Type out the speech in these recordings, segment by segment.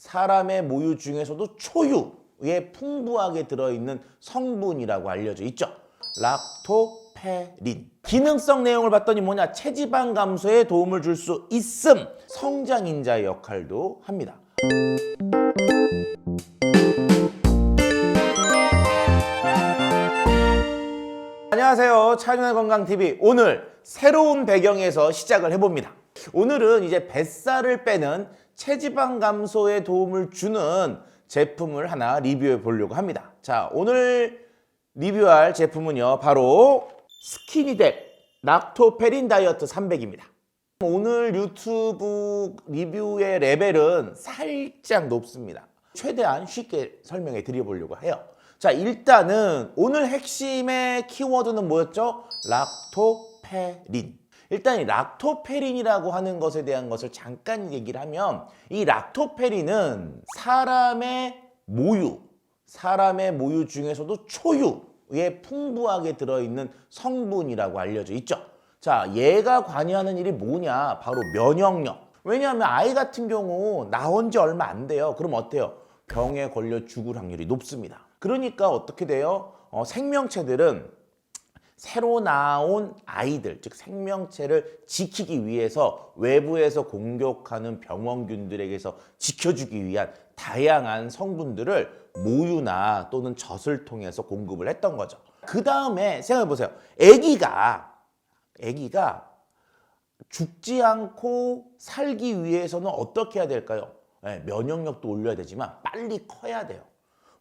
사람의 모유 중에서도 초유에 풍부하게 들어있는 성분이라고 알려져 있죠. 락토페린. 기능성 내용을 봤더니 뭐냐? 체지방 감소에 도움을 줄 수 있음. 성장인자의 역할도 합니다. 안녕하세요. 차윤의 건강TV. 오늘 새로운 배경에서 시작을 해봅니다. 오늘은 이제 뱃살을 빼는 체지방 감소에 도움을 주는 제품을 하나 리뷰해 보려고 합니다. 자, 오늘 리뷰할 제품은요, 바로 스키니뎁 락토페린 다이어트 300입니다. 오늘 유튜브 리뷰의 레벨은 살짝 높습니다. 최대한 쉽게 설명해 드려보려고 해요. 자, 일단은 오늘 핵심의 키워드는 뭐였죠? 락토페린. 일단 이 락토페린이라고 하는 것에 대한 것을 잠깐 얘기를 하면, 이 락토페린은 사람의 모유 중에서도 초유에 풍부하게 들어있는 성분이라고 알려져 있죠. 자, 얘가 관여하는 일이 뭐냐? 바로 면역력. 왜냐하면 아이 같은 경우 나온 지 얼마 안 돼요. 그럼 어때요? 병에 걸려 죽을 확률이 높습니다. 그러니까 어떻게 돼요? 생명체들은 새로 나온 아이들, 즉 생명체를 지키기 위해서 외부에서 공격하는 병원균들에게서 지켜주기 위한 다양한 성분들을 모유나 또는 젖을 통해서 공급을 했던 거죠. 그 다음에 생각해보세요. 아기가 죽지 않고 살기 위해서는 어떻게 해야 될까요? 네, 면역력도 올려야 되지만 빨리 커야 돼요.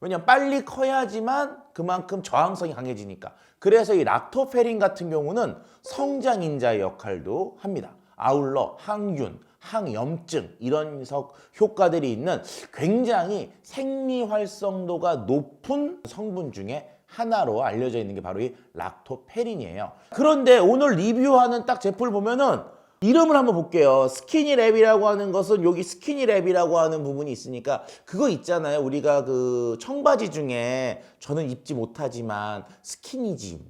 왜냐면 빨리 커야지만 그만큼 저항성이 강해지니까. 그래서 이 락토페린 같은 경우는 성장인자의 역할도 합니다. 아울러 항균, 항염증 이런 효과들이 있는 굉장히 생리활성도가 높은 성분 중에 하나로 알려져 있는 게 바로 이 락토페린이에요. 그런데 오늘 리뷰하는 딱 제품을 보면은 이름을 한번 볼게요. 스키니뎁이라고 하는 것은 여기 스키니뎁이라고 하는 부분이 있으니까 그거 있잖아요. 우리가 그 청바지 중에 저는 입지 못하지만 스키니짐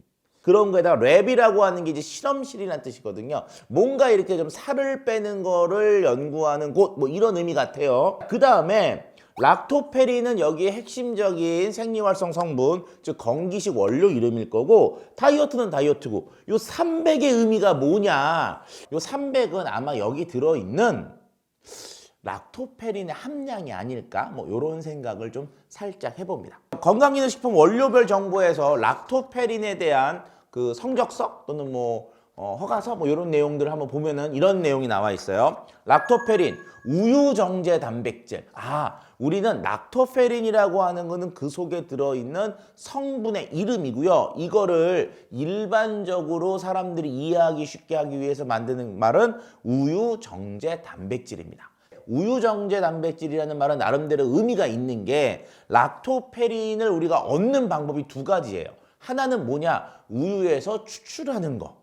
그런 거에다가 랩이라고 하는 게 이제 실험실이라는 뜻이거든요. 뭔가 이렇게 좀 살을 빼는 거를 연구하는 곳 뭐 이런 의미 같아요. 그 다음에 락토페린은 여기에 핵심적인 생리활성 성분, 즉 건기식 원료 이름일 거고, 다이어트는 다이어트고, 요 300의 의미가 뭐냐? 요 300은 아마 여기 들어있는 락토페린의 함량이 아닐까? 뭐 이런 생각을 좀 살짝 해봅니다. 건강기능식품 원료별 정보에서 락토페린에 대한 그 성적서 또는 뭐 허가서 뭐 이런 내용들을 한번 보면은 이런 내용이 나와 있어요. 락토페린, 우유 정제 단백질. 우리는 락토페린이라고 하는 거는 그 속에 들어있는 성분의 이름이고요. 이거를 일반적으로 사람들이 이해하기 쉽게 하기 위해서 만드는 말은 우유 정제 단백질입니다. 우유 정제 단백질이라는 말은 나름대로 의미가 있는 게 락토페린을 우리가 얻는 방법이 두 가지예요. 하나는 뭐냐? 우유에서 추출하는 거.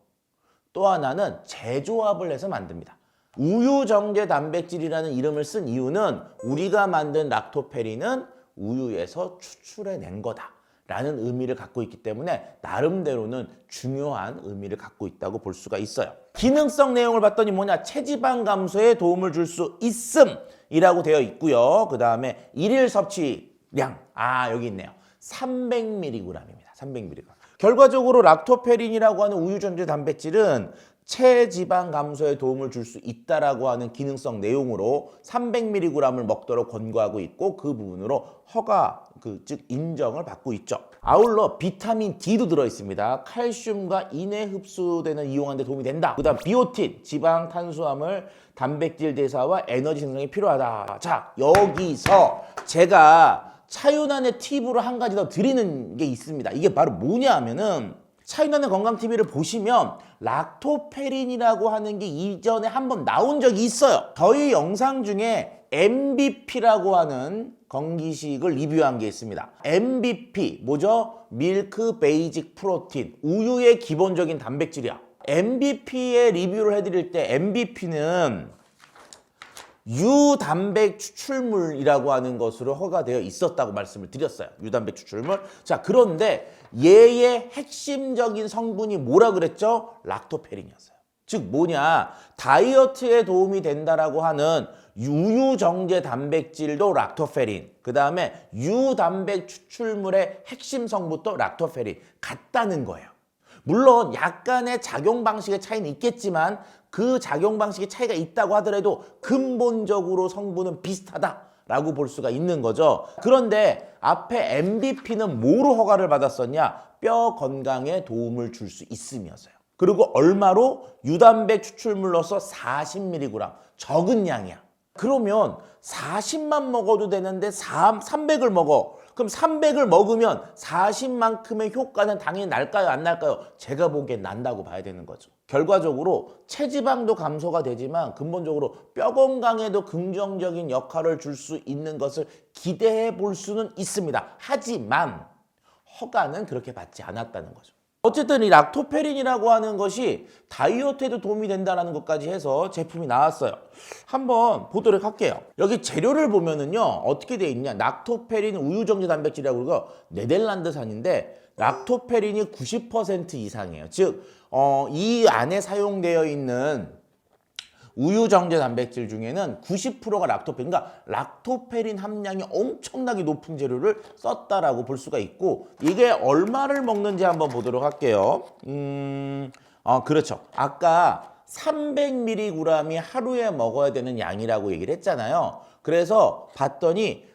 또 하나는 재조합을 해서 만듭니다. 우유 정제 단백질이라는 이름을 쓴 이유는 우리가 만든 락토페린은 우유에서 추출해낸 거다라는 의미를 갖고 있기 때문에 나름대로는 중요한 의미를 갖고 있다고 볼 수가 있어요. 기능성 내용을 봤더니 뭐냐? 체지방 감소에 도움을 줄 수 있음이라고 되어 있고요. 그 다음에 일일 섭취량, 여기 있네요. 300mg입니다. 300mg. 결과적으로 락토페린이라고 하는 우유 정제 단백질은 체지방 감소에 도움을 줄 수 있다라고 하는 기능성 내용으로 300mg을 먹도록 권고하고 있고 그 부분으로 허가, 즉 인정을 받고 있죠. 아울러 비타민 D도 들어있습니다. 칼슘과 인해 흡수되는 이용하는 데 도움이 된다. 그 다음 비오틴, 지방, 탄수화물, 단백질 대사와 에너지 생성이 필요하다. 자, 여기서 제가 차윤환의 팁으로 한 가지 더 드리는 게 있습니다. 이게 바로 뭐냐 하면은 차윤환의 건강TV를 보시면 락토페린이라고 하는 게 이전에 한번 나온 적이 있어요. 저희 영상 중에 MBP라고 하는 건기식을 리뷰한 게 있습니다. MBP 뭐죠? 밀크 베이직 프로틴, 우유의 기본적인 단백질이야. MBP의 리뷰를 해드릴 때 MBP는 유단백 추출물이라고 하는 것으로 허가되어 있었다고 말씀을 드렸어요. 유단백 추출물. 자, 그런데 얘의 핵심적인 성분이 뭐라 그랬죠? 락토페린이었어요. 즉 뭐냐? 다이어트에 도움이 된다라고 하는 우유정제 단백질도 락토페린, 그 다음에 유단백 추출물의 핵심 성분도 락토페린 같다는 거예요. 물론 약간의 작용 방식의 차이는 있겠지만 그 작용 방식의 차이가 있다고 하더라도 근본적으로 성분은 비슷하다라고 볼 수가 있는 거죠. 그런데 앞에 MBP는 뭐로 허가를 받았었냐? 뼈 건강에 도움을 줄 수 있음이었어요. 그리고 얼마로? 유단백 추출물로서 40mg, 적은 양이야. 그러면 40만 먹어도 되는데 300을 먹어. 그럼 300을 먹으면 40만큼의 효과는 당연히 날까요? 안 날까요? 제가 보기엔 난다고 봐야 되는 거죠. 결과적으로 체지방도 감소가 되지만 근본적으로 뼈 건강에도 긍정적인 역할을 줄 수 있는 것을 기대해 볼 수는 있습니다. 하지만 허가는 그렇게 받지 않았다는 거죠. 어쨌든 이 락토페린이라고 하는 것이 다이어트에도 도움이 된다는 것까지 해서 제품이 나왔어요. 한번 보도록 할게요. 여기 재료를 보면은요, 어떻게 돼 있냐? 락토페린 우유정제 단백질이라고 그러고 네덜란드산인데 락토페린이 90% 이상이에요. 즉, 이 안에 사용되어 있는 우유정제 단백질 중에는 90%가 락토페린, 그러니까 락토페린 함량이 엄청나게 높은 재료를 썼다라고 볼 수가 있고, 이게 얼마를 먹는지 한번 보도록 할게요. 그렇죠. 아까 300mg이 하루에 먹어야 되는 양이라고 얘기를 했잖아요. 그래서 봤더니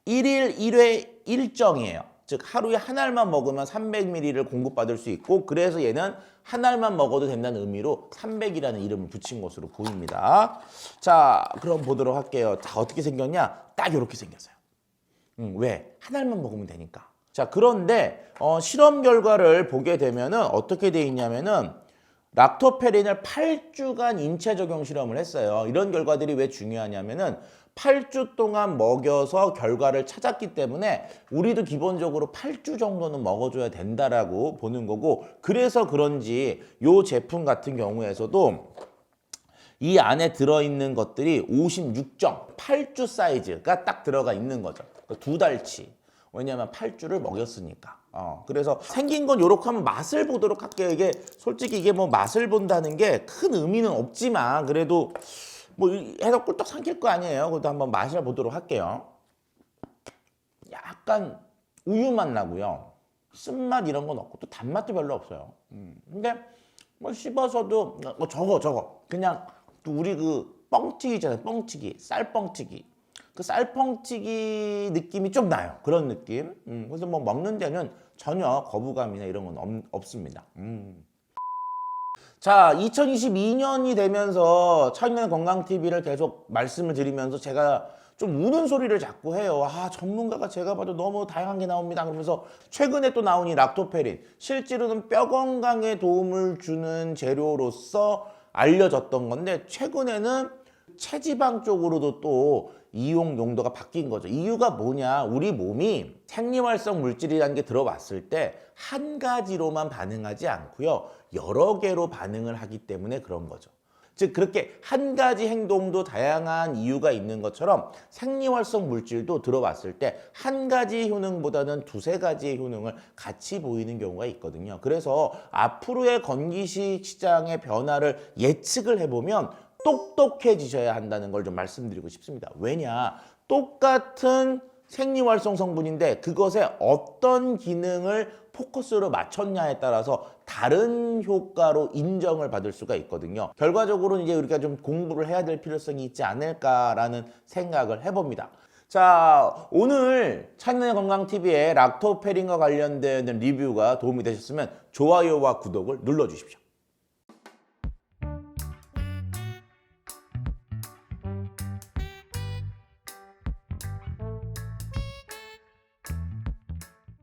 1일 1회 일정이에요. 즉 하루에 한 알만 먹으면 300ml를 공급받을 수 있고, 그래서 얘는 한 알만 먹어도 된다는 의미로 300이라는 이름을 붙인 것으로 보입니다. 자, 그럼 보도록 할게요. 자, 어떻게 생겼냐? 딱 이렇게 생겼어요. 왜? 한 알만 먹으면 되니까. 자, 그런데 실험 결과를 보게 되면은 어떻게 돼 있냐면은 락토페린을 8주간 인체 적용 실험을 했어요. 이런 결과들이 왜 중요하냐면은 8주 동안 먹여서 결과를 찾았기 때문에 우리도 기본적으로 8주 정도는 먹어줘야 된다라고 보는 거고, 그래서 그런지 이 제품 경우에서도 이 안에 들어있는 것들이 56점, 8주 사이즈가 딱 들어가 있는 거죠. 2달치. 왜냐하면 8주를 먹였으니까. 그래서 생긴 건 요렇게 하면 맛을 보도록 할게요. 이게 솔직히 이게 뭐 맛을 본다는 게 큰 의미는 없지만 그래도 뭐 해서 꿀떡 삼킬 거 아니에요. 그래도 한번 맛을 보도록 할게요. 약간 우유 맛 나고요. 쓴맛 이런 건 없고 또 단맛도 별로 없어요. 근데 뭐 씹어서도 저거 그냥 우리 그 뻥튀기 있잖아요. 뻥튀기, 쌀뻥튀기. 그 쌀뻥튀기 느낌이 좀 나요. 그런 느낌. 그래서 뭐 먹는 데는 전혀 거부감이나 이런 건 없습니다. 자, 2022년이 되면서 청년 건강TV를 계속 말씀을 드리면서 제가 좀 우는 소리를 자꾸 해요. 전문가가 제가 봐도 너무 다양한 게 나옵니다. 그러면서 최근에 또 나온 이 락토페린, 실제로는 뼈 건강에 도움을 주는 재료로서 알려졌던 건데 최근에는 체지방 쪽으로도 또 이용 용도가 바뀐 거죠. 이유가 뭐냐? 우리 몸이 생리활성 물질이라는 게 들어왔을 때 한 가지로만 반응하지 않고요. 여러 개로 반응을 하기 때문에 그런 거죠. 즉 그렇게 한 가지 행동도 다양한 이유가 있는 것처럼 생리활성 물질도 들어왔을 때 한 가지 효능보다는 두세 가지의 효능을 같이 보이는 경우가 있거든요. 그래서 앞으로의 건기식 시장의 변화를 예측을 해보면 똑똑해지셔야 한다는 걸 좀 말씀드리고 싶습니다. 왜냐? 똑같은 생리활성 성분인데 그것에 어떤 기능을 포커스로 맞췄냐에 따라서 다른 효과로 인정을 받을 수가 있거든요. 결과적으로는 이제 우리가 좀 공부를 해야 될 필요성이 있지 않을까라는 생각을 해봅니다. 자, 오늘 찬의 건강TV의 락토페린과 관련된 리뷰가 도움이 되셨으면 좋아요와 구독을 눌러주십시오.